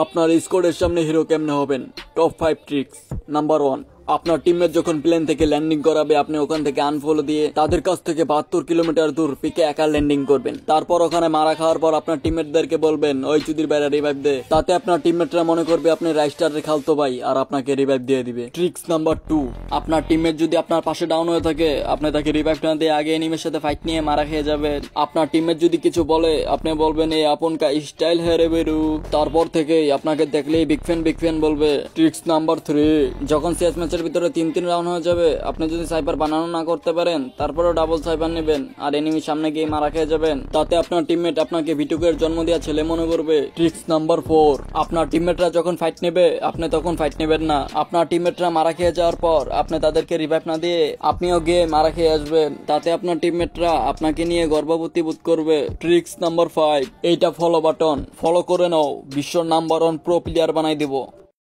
আপনার স্কোয়াডের সামনে হিরো কেমনে হবেন? Top 5 tricks. নাম্বার 1, আপনার টিমমেট যখন প্লেন থেকে ল্যান্ডিং করাবে আপনি ওখান থেকে আনফলো দিয়ে তাদের কাছ থেকে 72 কিলোমিটার দূর পিকে একা ল্যান্ডিং করবেন। তারপর ওখানে মারা খাওয়ার পর আপনার টিমমেটদেরকে বলবেন ওই চুদির বাইরে রিভাইভ দে। তাতে আপনার টিমমেটরা মনে করবে আপনি রাইস্টারের খালতো ভাই আর আপনাকে রিভাইভ দিয়ে দিবে। ট্রিক্স নাম্বার 2, আপনার টিমমেট যদি আপনার পাশে ডাউন হয়ে থাকে আপনি তাকে রিভাইভ না দিয়ে আগে এনিমির সাথে ফাইট নিয়ে মারা খেয়ে যাবেন। আপনার টিমমেট যদি কিছু বলে আপনি বলবেন এই আপন কা স্টাইল হেরে বেরু। তারপর থেকে আপনাকে দেখলেই বিগ ফ্যান বলবে। ট্রিক্স নাম্বার 3, যখন সিএস ম্যাচের ভিতরে 3 রাউন্ড হয়ে যাবে আপনি যদি সাইবার বানানো না করতে পারেন তারপরেও ডাবল সাইবার নেবেন আর এনিমির সামনে গিয়ে মারা খেয়ে যাবেন। তাতে আপনার টিমমেট আপনাকে ভিটুকের জন্ম দেওয়া ছেলে মনে করবে। ট্রিক্স নাম্বার 4, আপনার টিমমেটরা যখন ফাইট নেবে আপনি তখন ফাইট নেবেন না। আপনার টিমমেটরা মারা খেয়ে যাওয়ার পর আপনি তাদেরকে রিভাইভ না দিয়ে আপনিও গিয়ে মারা খেয়ে আসবেন। তাতে আপনার টিমমেটরা আপনাকে নিয়ে গর্ববোধ বোধ করবে। ট্রিক্স নাম্বার 5, এইটা ফলো বাটন, ফলো করে নাও, বিশ্ব নাম্বার 1 প্রো প্লেয়ার বানাই দিব।